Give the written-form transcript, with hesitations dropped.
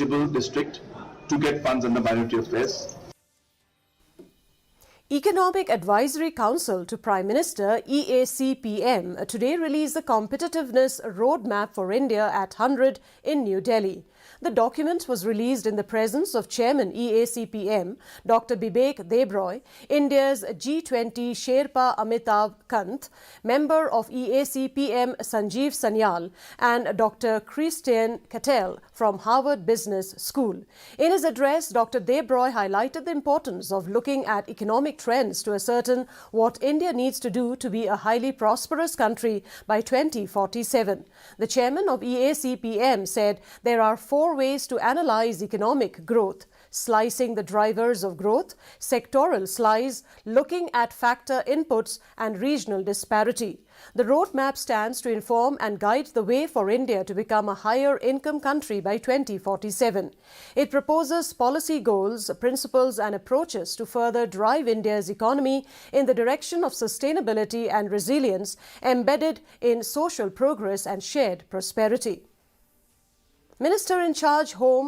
district to get funds under minority affairs. Economic Advisory Council to Prime Minister EACPM today released the Competitiveness Roadmap for India at 100 in New Delhi. The document was released in the presence of Chairman EACPM, Dr. Bibek Debroy, India's G20 Sherpa Amitav Kant, member of EACPM Sanjeev Sanyal, and Dr. Christian Cattell from Harvard Business School. In his address, Dr. Debroy highlighted the importance of looking at economic trends to ascertain what India needs to do to be a highly prosperous country by 2047. The chairman of EACPM said there are four ways to analyze economic growth: slicing the drivers of growth, sectoral slice, looking at factor inputs, and regional disparity. The roadmap stands to inform and guide the way for India to become a higher income country by 2047. It proposes policy goals, principles, and approaches to further drive India's economy in the direction of sustainability and resilience, embedded in social progress and shared prosperity. Minister in charge Home